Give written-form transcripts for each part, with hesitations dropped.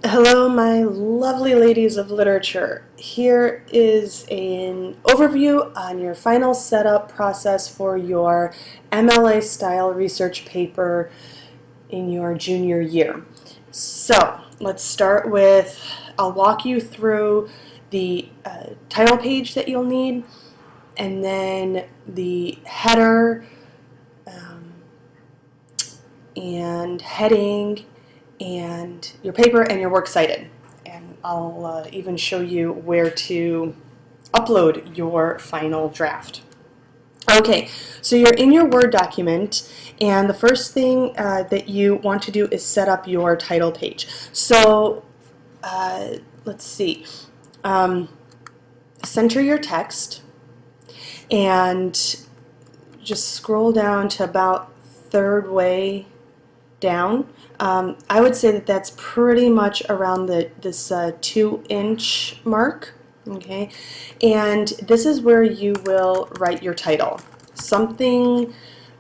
Hello, my lovely ladies of literature. Here is an overview on your final setup process for your MLA style research paper in your junior year. So let's start with, I'll walk you through the title page that you'll need, and then the header and heading and your paper and your works cited. And I'll even show you where to upload your final draft. Okay, so you're in your Word document, and the first thing that you want to do is set up your title page. So let's see, center your text and just scroll down to about third way down. I would say that that's pretty much around this 2-inch mark. Okay, and this is where you will write your title, something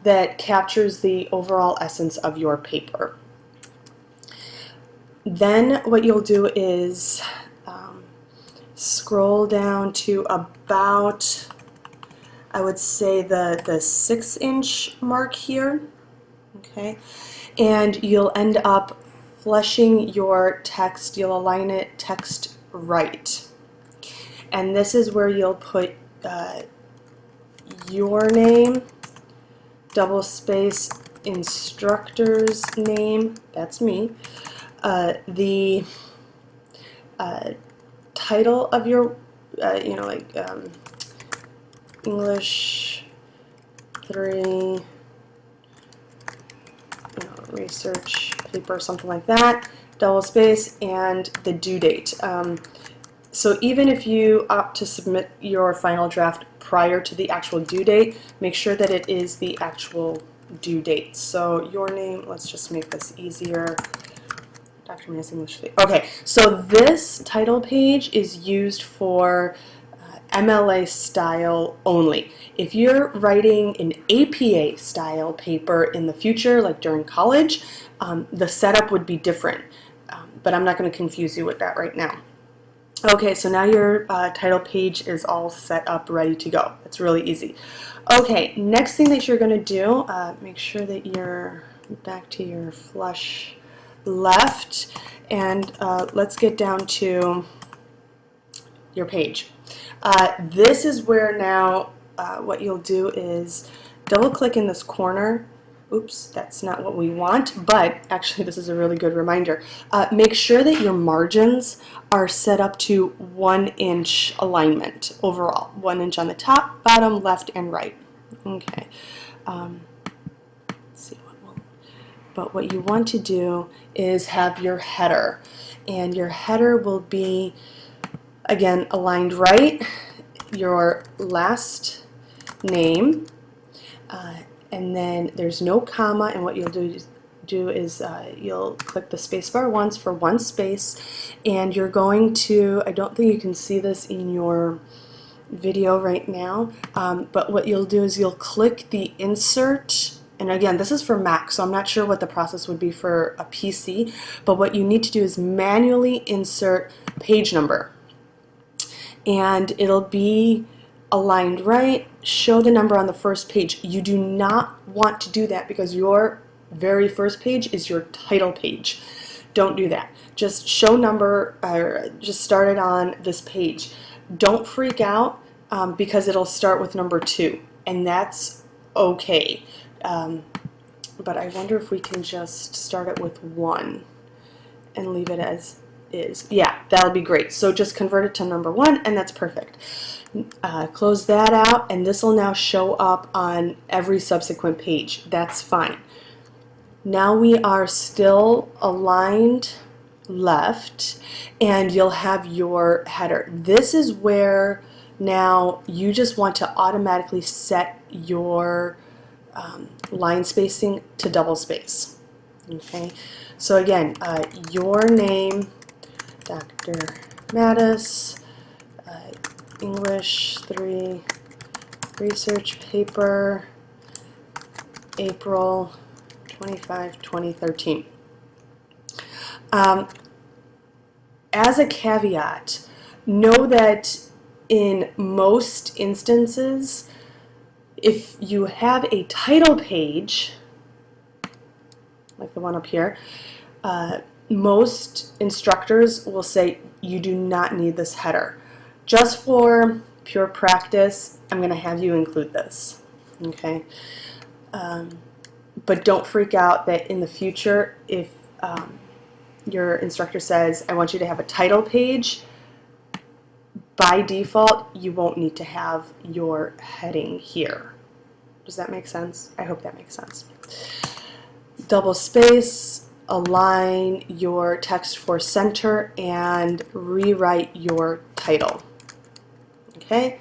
that captures the overall essence of your paper. Then what you'll do is scroll down to about, I would say, the 6-inch mark here. Okay, and you'll end up fleshing your text. You'll align it text right, and this is where you'll put your name, double space, instructor's name, that's me, the title of your English 3 research paper, something like that, double space, and the due date. So even if you opt to submit your final draft prior to the actual due date, make sure that it is the actual due date. So your name, let's just make this easier. Dr. Mass English 3. Okay, so this title page is used for MLA style only. If you're writing an APA style paper in the future, like during college, the setup would be different, but I'm not going to confuse you with that right now. Okay, so now your title page is all set up, ready to go. It's really easy. Okay, next thing that you're going to do, make sure that you're back to your flush left, and let's get down to your page. This is where now what you'll do is double click in this corner. Oops, that's not what we want, but actually this is a really good reminder. Make sure that your margins are set up to 1-inch alignment overall. 1 inch on the top, bottom, left, and right. Okay. Let's see but what you want to do is have your header, and your header will be, again, aligned right, your last name, and then there's no comma, and what you'll do is you'll click the spacebar once for one space, and you're going to, I don't think you can see this in your video right now, but what you'll do is you'll click the insert, and again, this is for Mac, so I'm not sure what the process would be for a PC, but what you need to do is manually insert page number, and it'll be aligned right, show the number on the first page. You do not want to do that because your very first page is your title page. Don't do that. Just show number, or just start it on this page. Don't freak out because it'll start with number 2, and that's okay. But I wonder if we can just start it with 1 and leave it as is. Yeah, that'll be great. So just convert it to number 1, and that's perfect. Close that out, and this will now show up on every subsequent page. That's fine. Now we are still aligned left, and you'll have your header. This is where now you just want to automatically set your line spacing to double space. Okay, so again, your name, Dr. Mattis, English 3 research paper, April 25, 2013. As a caveat, know that in most instances, if you have a title page, like the one up here, most instructors will say you do not need this header. Just for pure practice, I'm going to have you include this. Okay? But don't freak out that in the future, if your instructor says, I want you to have a title page, by default, you won't need to have your heading here. Does that make sense? I hope that makes sense. Double space, align your text for center, and rewrite your title. Okay?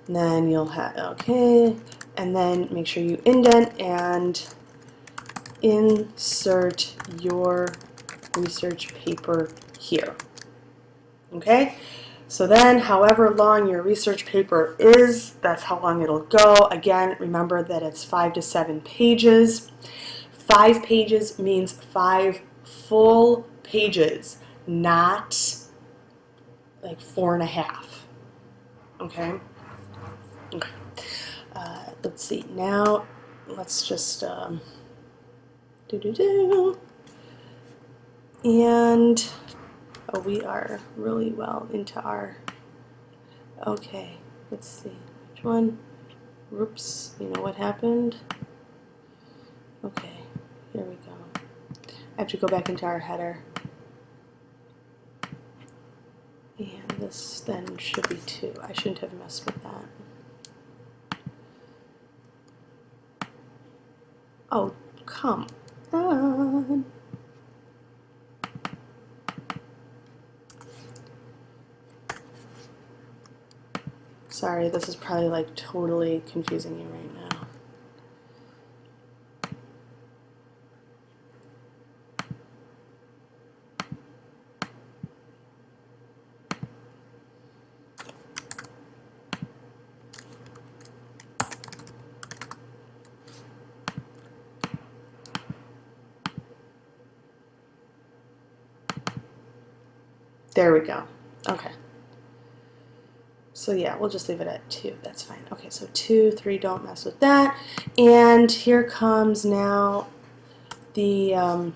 And then you'll have, okay, and then make sure you indent and insert your research paper here. Okay? So then, however long your research paper is, that's how long it'll go. Again, remember that it's 5 to 7 pages. 5 pages means 5 full pages, not like 4.5. Okay? Okay. Let's see. Now, let's just and oh, we are really well into our, okay, let's see, which one? Whoops, you know what happened? Okay, here we go. I have to go back into our header. And this then should be 2. I shouldn't have messed with that. Oh, come on. Sorry, this is probably like totally confusing you right now. There we go. Okay. So yeah, we'll just leave it at 2. That's fine. Okay, so 2, 3, don't mess with that. And here comes now the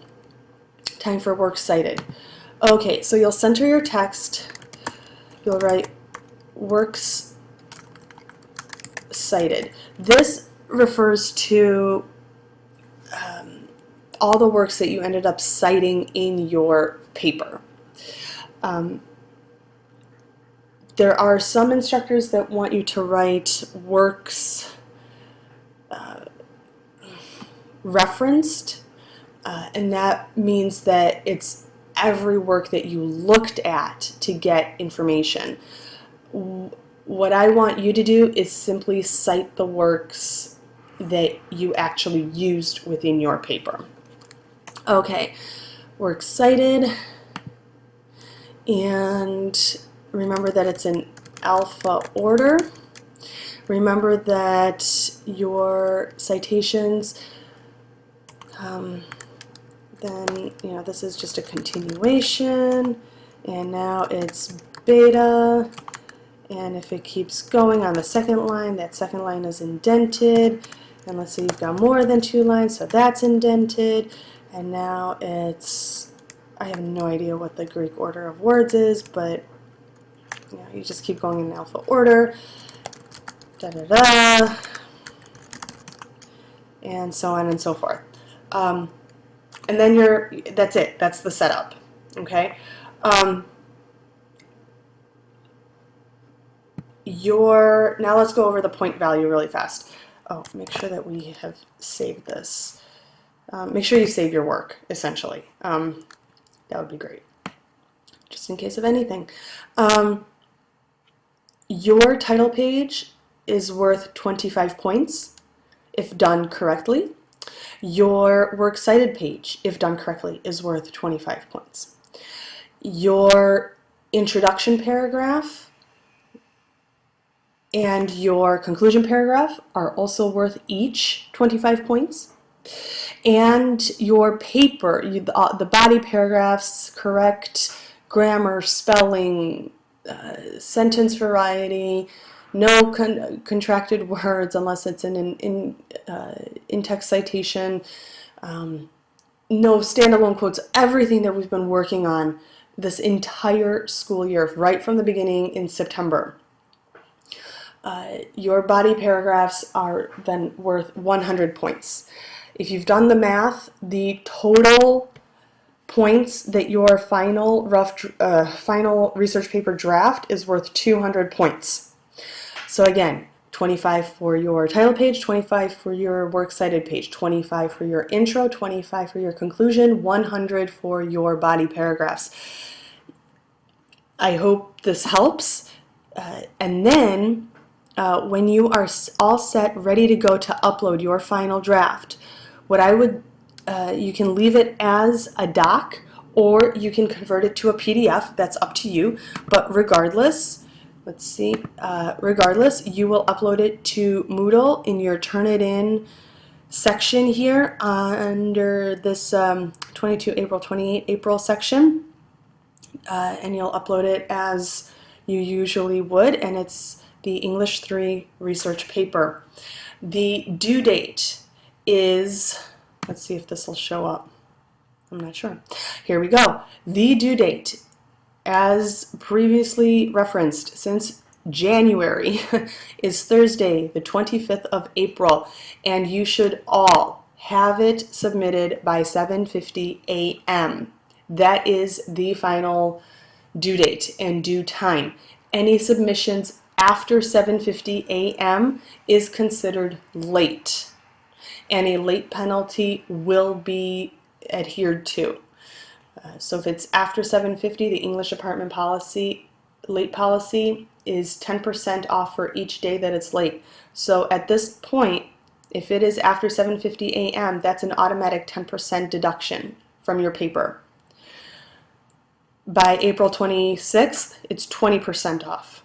time for works cited. Okay, so you'll center your text. You'll write works cited. This refers to all the works that you ended up citing in your paper. There are some instructors that want you to write works referenced, and that means that it's every work that you looked at to get information. What I want you to do is simply cite the works that you actually used within your paper. Okay, works cited, and remember that it's in alpha order. Remember that your citations, then, you know, this is just a continuation, and now it's beta, and if it keeps going on the second line, that second line is indented, and let's say you've got more than 2 lines, so that's indented, and now it's, I have no idea what the Greek order of words is, but you know, you just keep going in alpha order, da-da-da, and so on and so forth. And then that's it. That's the setup. Okay? Now let's go over the point value really fast. Oh, make sure that we have saved this. Make sure you save your work, essentially. That would be great. Just in case of anything. Your title page is worth 25 points if done correctly. Your works cited page, if done correctly, is worth 25 points. Your introduction paragraph and your conclusion paragraph are also worth each 25 points. And your paper, the body paragraphs, correct grammar, spelling, sentence variety, no contracted words unless it's in in-text citation, no standalone quotes, everything that we've been working on this entire school year, right from the beginning in September. Your body paragraphs are then worth 100 points. If you've done the math, the total points that your final final research paper draft is worth 200 points. So again, 25 for your title page, 25 for your works cited page, 25 for your intro, 25 for your conclusion, 100 for your body paragraphs. I hope this helps. And then when you are all set, ready to go to upload your final draft, what I would, you can leave it as a doc or you can convert it to a PDF. That's up to you. But regardless, let's see, regardless, you will upload it to Moodle in your Turnitin section here under this 22 April, 28 April section. And you'll upload it as you usually would, and it's the English 3 research paper. The due date is, let's see if this will show up. I'm not sure. Here we go. The due date, as previously referenced, since January, is Thursday, the 25th of April, and you should all have it submitted by 7:50 a.m. That is the final due date and due time. Any submissions after 7:50 a.m. is considered late, and a late penalty will be adhered to. So if it's after 7:50, the English department policy, late policy, is 10% off for each day that it's late. So at this point, if it is after 7:50 a.m., that's an automatic 10% deduction from your paper. By April 26th, it's 20% off.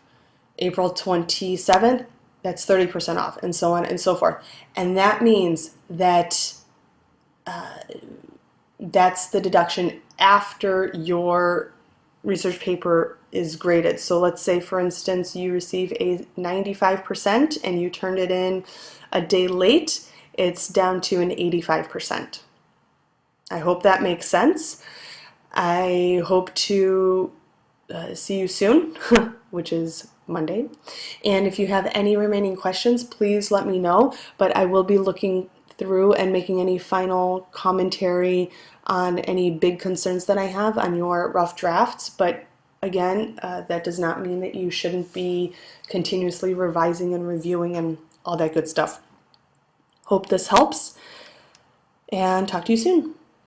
April 27th, that's 30% off, and so on and so forth. And that means that that's the deduction after your research paper is graded. So let's say, for instance, you receive a 95% and you turned it in a day late, it's down to an 85%. I hope that makes sense. I hope to see you soon, which is Monday. And if you have any remaining questions, please let me know. But I will be looking through and making any final commentary on any big concerns that I have on your rough drafts. But again, that does not mean that you shouldn't be continuously revising and reviewing and all that good stuff. Hope this helps, and talk to you soon.